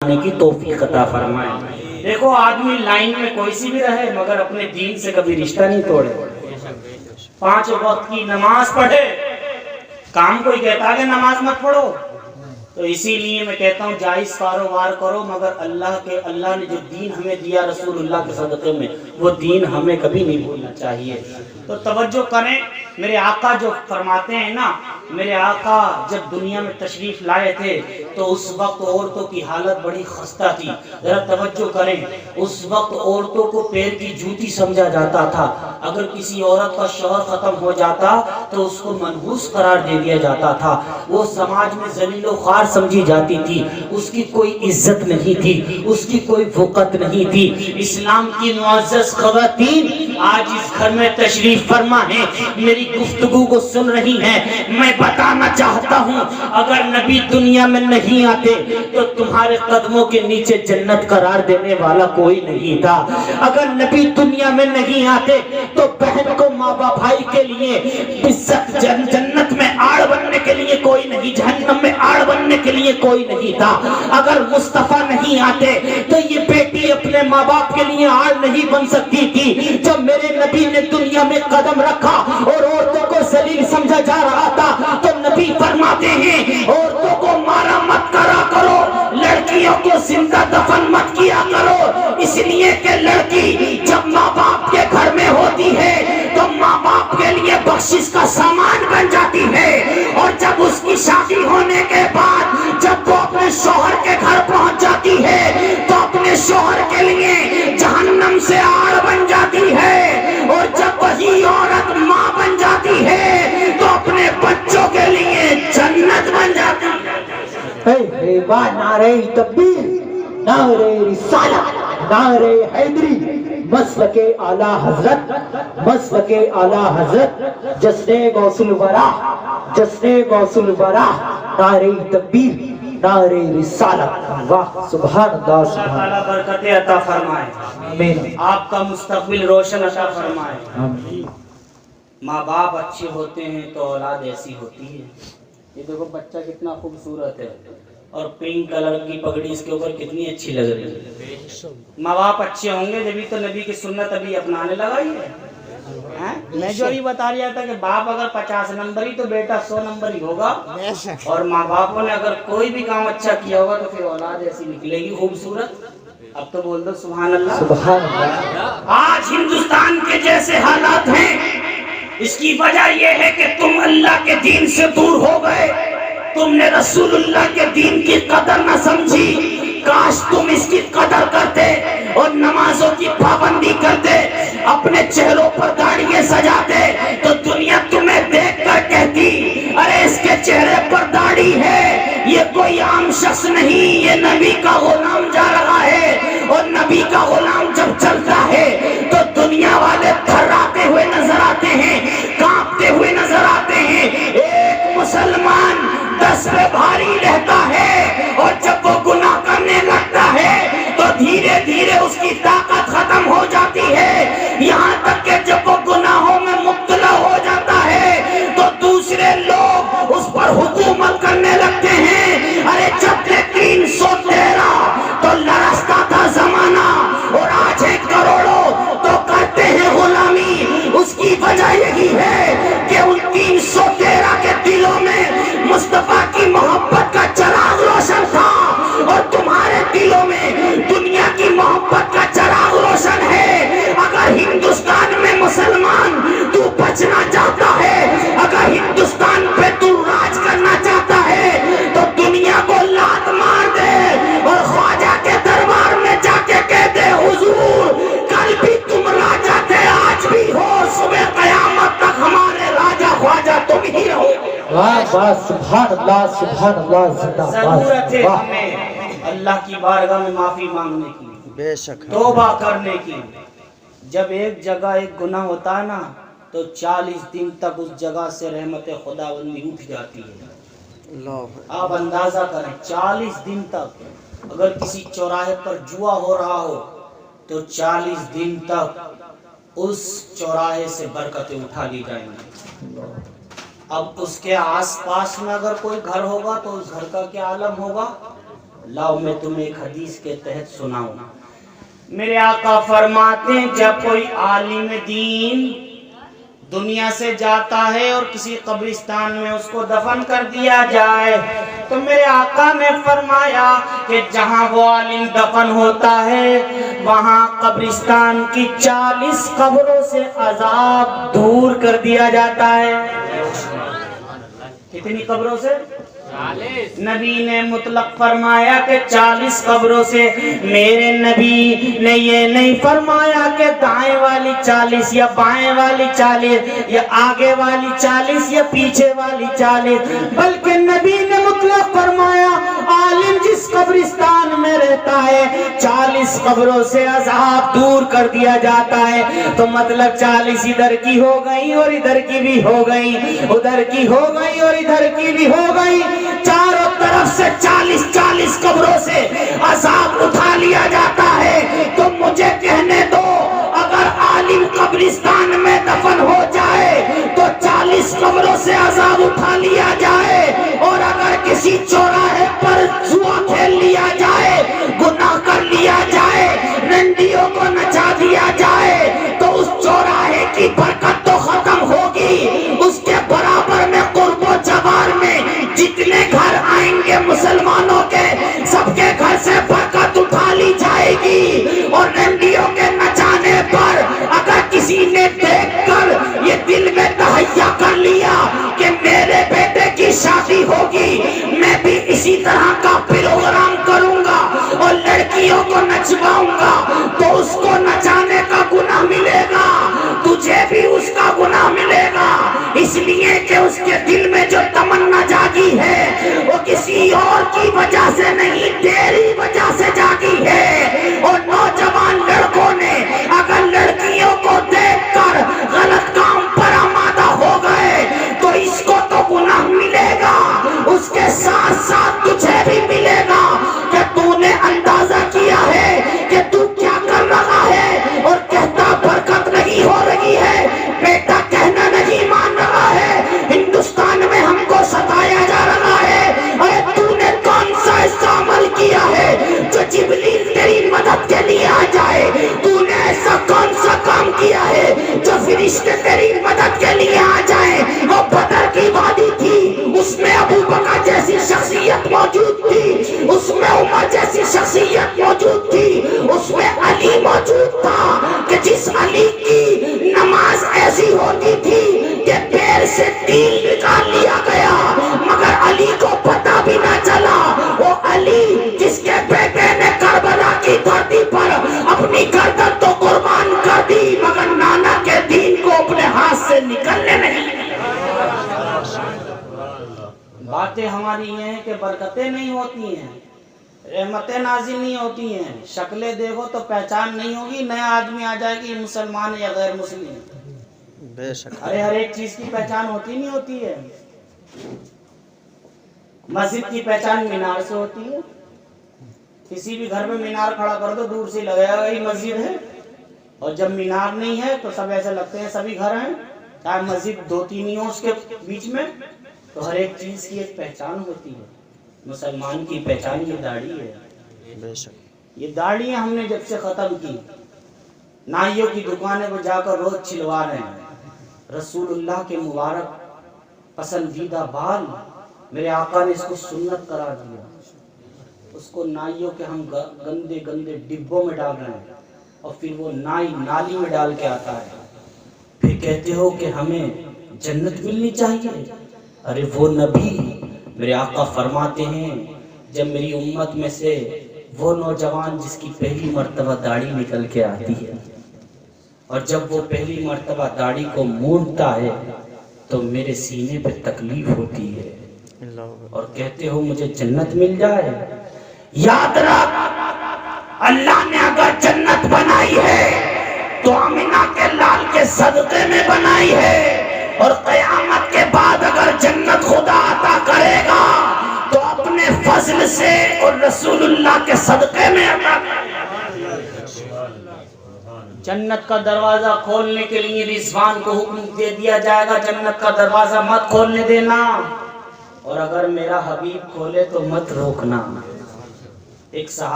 آنے کی توفیق عطا فرمائے۔ دیکھو آدمی لائن میں کوئی سی بھی رہے مگر اپنے دین سے کبھی رشتہ نہیں توڑے، 5 وقت کی نماز پڑھے۔ کام کوئی کہتا ہے کہ نماز مت پڑھو، تو اسی لیے میں کہتا ہوں جائز کاروبار کرو، مگر اللہ نے جو دین ہمیں دیا رسول اللہ کے صدقے میں، وہ دین ہمیں کبھی نہیں بھولنا چاہیے۔ تو توجہ کریں، میرے آقا جو فرماتے ہیں نا، میرے آقا جب دنیا میں تشریف لائے تھے تو اس وقت عورتوں کی حالت بڑی خستہ تھی۔ ذرا توجہ کریں، اس وقت عورتوں کو پیر کی جوتی سمجھا جاتا تھا۔ اگر کسی عورت کا شوہر ختم ہو جاتا تو اس کو منحوس قرار دے دیا جاتا تھا، وہ سماج میں ذلیل و خوار سمجھی جاتی تھی، اس کی کوئی عزت نہیں تھی، اس کی کوئی وقت نہیں تھی۔ اسلام کی معزز خواتین آج اس گھر میں تشریف فرما ہیں، میری گفتگو کو سن رہی ہیں، میں بتانا چاہتا ہوں اگر نبی دنیا میں نہیں آتے تو تمہارے قدموں کے نیچے جنت قرار دینے والا کوئی نہیں تھا۔ اگر نبی دنیا میں نہیں آتے تو بہن کو ماں باپ بھائی کے لیے عزت جنت میں آڑ بننے کے لیے کوئی نہیں، جہنم میں آڑ بننے کے لیے کوئی نہیں تھا۔ اگر مصطفیٰ نہیں آتے تو یہ بیٹی اپنے ماں باپ کے لیے آڑ نہیں بن سکتی تھی۔ جب میرے نبی نے دنیا میں قدم رکھا اور عورتوں کو ذلیل سمجھا جا رہا تھا تو نبی فرماتے ہیں عورتوں کو مارا مت کرا کرو، لڑکیوں کو زندہ دفن مت کیا کرو، اس لیے کہ لڑکی جب ماں باپ کے گھر میں ہوتی ہے تو ماں باپ کے لیے بخشش کا سامان بن جاتی ہے، اور جب اس کی شادی ہونے کے بعد جب وہ اپنے شوہر کے گھر پہنچ جاتی ہے تو اپنے شوہر کے لیے جہنم سے آڑ بن جاتی ہے، اور جب وہی عورت ماں بن جاتی ہے تو اپنے بچوں کے لیے جنت بن جاتی ہے۔ نعرہ تکبیر، نعرہ رسالت، نعرہ حیدری، مسلک اعلیٰ حضرت، مسلک اعلیٰ حضرت، جشن غوث الورا، جشن غوث الورا، نعرہ تکبیر، نعرہ رسالت۔ واہ سبحان اللہ، اللہ سبحان تعالیٰ برکتیں عطا فرمائے، آمین، آپ کا مستقبل روشن عطا فرمائے۔ آمین۔ ماں باپ اچھے ہوتے ہیں تو اولاد ایسی ہوتی ہے۔ یہ دیکھو بچہ کتنا خوبصورت ہے، اور پنک کلر کی پگڑی اس کے اوپر کتنی اچھی لگ رہی ہے۔ ماں باپ اچھے ہوں گے جبھی تو نبی کی سنت ابھی اپنانے لگا ہی ہے۔ میں جو ابھی بتا رہا تھا کہ باپ اگر 50 نمبری تو بیٹا 100 نمبری ہوگا، اور ماں باپوں نے اگر کوئی بھی کام اچھا کیا ہوگا تو پھر اولاد ایسی نکلے گی خوبصورت۔ اب تو بول دو سبحان اللہ۔ سبحان اللہ۔ آج ہندوستان کے جیسے حالات ہیں، اس کی وجہ یہ ہے کہ تم اللہ کے دین سے دور ہو گئے، تم نے رسول اللہ کے دین کی قدر نہ سمجھی۔ کاش تم اس کی قدر کرتے اور نمازوں کی پابندی کرتے، اپنے چہروں پر داڑھیاں سجاتے تو دنیا تمہیں دیکھ کر کہتی ارے اس کے چہرے پر داڑھی ہے، یہ کوئی عام شخص نہیں، یہ نبی کا غلام جا رہا ہے۔ اور نبی کا غلام جب چلتا ہے تو دنیا والے تھراتے ہوئے نظر آتے ہیں، کانپتے ہوئے نظر آتے ہیں۔ ایک مسلمان 10 پہ بھاری رہتا ہے، اور جب وہ گناہ کرنے لگتا ہے تو دھیرے دھیرے اس کی طاقت ختم ہو جاتی ہے، یہاں تک کہ جب وہ گناہوں میں مبتلا ہو جاتا ہے تو دوسرے لوگ اس پر حکومت کرنے لگتے ہیں۔ ارے جب نے 313 تو لرزتا تھا زمانہ، اور آج ہے کروڑوں تو کرتے ہیں غلامی۔ اس کی وجہ یہی ہے کہ ان 313 کے دلوں میں مصطفیٰ کی محبت کا چراغ روشن تھا، اور تمہارے دلوں میں دنیا کی محبت کا چراغ روشن ہے۔ اگر ہندوستان میں مسلمان تو بچنا چاہتا ہے، اگر ہندوستان پہ تو راج کرنا چاہتا ہے تو دنیا کو لات مار دے اور خواجہ کے دربار میں جا کے کہہ دے حضور کل بھی تم راجا تھے، آج بھی ہو، صبح قیامت تک ہمارے راجا خواجہ تم ہی رہو۔ واہ واہ سبحان اللہ، سبحان اللہ، زندہ ضرورت ہے باد۔ ہمیں اللہ کی بارگاہ میں معافی مانگنے کی، بے شک توبہ کرنے کی۔ جب ایک جگہ ایک گناہ ہوتا ہے نا تو 40 دن تک اس جگہ سے رحمت خداوندی اٹھ جاتی ہے۔ اللہ آپ اندازہ کریں 40 دن تک، اگر کسی چوراہے پر جوا ہو رہا ہو تو 40 دن تک اس چوراہے سے برکتیں اٹھا لی جائیں گی۔ اب اس کے آس پاس میں اگر کوئی گھر ہوگا تو اس گھر کا کیا عالم ہوگا؟ لاؤ میں تمہیں ایک حدیث کے تحت سناؤں. میرے آقا فرماتے ہیں جب کوئی عالم دین دنیا سے جاتا ہے اور کسی قبرستان میں اس کو دفن کر دیا جائے تو میرے آقا نے فرمایا کہ جہاں وہ عالم دفن ہوتا ہے وہاں قبرستان کی 40 قبروں سے عذاب دور کر دیا جاتا ہے. کتنی قبروں سے؟ نبی نے مطلق فرمایا کہ 40 قبروں سے. میرے نبی نے یہ نہیں فرمایا کہ دائیں والی 40 یا بائیں والی 40 یا آگے والی 40 یا پیچھے والی 40، بلکہ نبی نے مطلق فرمایا عالم جس قبرستان میں رہتا ہے 40 قبروں سے عذاب دور کر دیا جاتا ہے. تو مطلب 40 ادھر کی ہو گئی اور ادھر کی بھی ہو گئی، ادھر کی ہو گئی اور ادھر کی بھی ہو گئی. چاروں طرف سے 40 قبروں سے عذاب اٹھا لیا جاتا ہے. تو مجھے کہنے دو اگر عالم قبرستان میں دفن ہو جائے تو 40 قبروں سے عذاب اٹھا لیا جائے، اور اگر کسی چوراہے پر جوا کھیل لیا جائے، گناہ کر لیا جائے، رنڈیوں کو نچا دیا جائے تو اس چوراہے کی برکت تو ختم ہوگی، اس کے برابر میں قرب و جوار میں جتنے گھر آئیں گے مسلمانوں کے سب کے گھر سے برکت اٹھا لی جائے گی. اور رنڈیوں کے نچانے پر اگر کسی نے دیکھ کر یہ دل میں تہیا کر لیا کہ میرے بیٹے کی شادی ہوگی، میں بھی اسی طرح کا پروگرام کروں گا اور لڑکیوں کو نچواؤں گا، تو اس کو نچانے کا گناہ ملے گا، تجھے بھی اس کا گناہ ملے گا، اس لیے کہ اس کے دل میں جو تمنا جاگی ہے وہ کسی اور کی وجہ سے نہیں، تیری وجہ سے جاگی ہے. اور نوجوان لڑکوں نے اگر لڑکیوں کو دیکھ کر غلط کام پر آمادہ ہو گئے تو اس کو تو گناہ ملے گا، اس کے ساتھ ساتھ تجھے بھی ملے گا کہ تو نے اندازہ کیا ہے کہ تو کیا کر رہا ہے، اور کہتا برکت نہیں ہو رہی ہے، بیٹا کہنا نہیں مان رہا ہے، ہندوستان میں ہم کو ستایا جا رہا ہے. ارے تو نے کون سا ایسا عمل کیا ہے جو جبریل تیری مدد کے لیے آ جائے؟ تو نے ایسا کون سا کام کیا ہے جو فرشتے تیری مدد کے لیے آ جائیں؟ وہ بدر کی وادی تھی، اس میں ابو بکر جیسی شخصیت موجود تھی، اس میں عمر جیسی شخصیت موجود تھی، اس میں علی موجود تھا کہ جس علی کی نماز ایسی ہوتی تھی کہ پیر سے تیل نکال لیا گیا مگر علی کو پتہ بھی نہ چلا. وہ علی جس کے بیٹے نے کربلا کی دھرتی پر اپنی گردن تو قربان کر دی مگر نانا کے دین کو اپنے ہاتھ سے نکلنے نہیں. باتیں ہماری یہ ہیں کہ برکتیں نہیں ہوتی ہیں، رحمتیں نازل نہیں ہوتی ہیں، شکلیں دیکھو تو پہچان نہیں ہوگی، نیا آدمی آ جائے گی مسلمان یا غیر مسلم. بے شک. ارے ہر ایک چیز کی پہچان ہوتی نہیں ہوتی ہے. مسجد کی پہچان مینار سے ہوتی ہے. کسی بھی گھر میں مینار کھڑا کر دو دور سے لگے گا یہ مسجد ہے، اور جب مینار نہیں ہے تو سب ایسے لگتے ہیں سبھی گھر ہیں، چاہے مسجد 2-3 ہی ہوں اس کے بیچ میں. تو ہر ایک چیز کی ایک پہچان ہوتی ہے. مسلمان کی پہچان یہ داڑھی ہے. بے شک. یہ داڑھیاں ہم نے جب سے ختم کی، نائیوں کی دکانیں پہ جا کر روز چھلوا رہے ہیں. رسول اللہ کے مبارک پسندیدہ بال، میرے آقا نے اس کو سنت قرار دیا. اس کو نائیوں کے ہم گندے گندے ڈبوں میں ڈال رہے ہیں اور پھر وہ نائی نالی میں ڈال کے آتا ہے. پھر کہتے ہو کہ ہمیں جنت ملنی چاہیے. ارے وہ نبی میرے آقا فرماتے ہیں جب میری امت میں سے وہ نوجوان جس کی پہلی مرتبہ داڑھی نکل کے آتی ہے اور جب وہ پہلی مرتبہ داڑھی کو مونڈتا ہے تو میرے سینے پہ تکلیف ہوتی ہے اور کہتے ہو مجھے جنت مل جائے. یاد رکھ اللہ نے اگر جنت بنائی ہے تو آمینہ کے لال کے صدقے میں بنائی ہے، اور قیامت کے بعد اگر جنت خدا عطا کرے گا تو اپنے فضل سے اور رسول اللہ کے صدقے میں عطا کرے گا. جنت کا دروازہ کھولنے کے لیے رضوان کو حکم دے دیا جائے گا جنت کا دروازہ مت کھولنے دینا، اور اگر میرا حبیب کھولے تو مت روکنا. ایک صحابی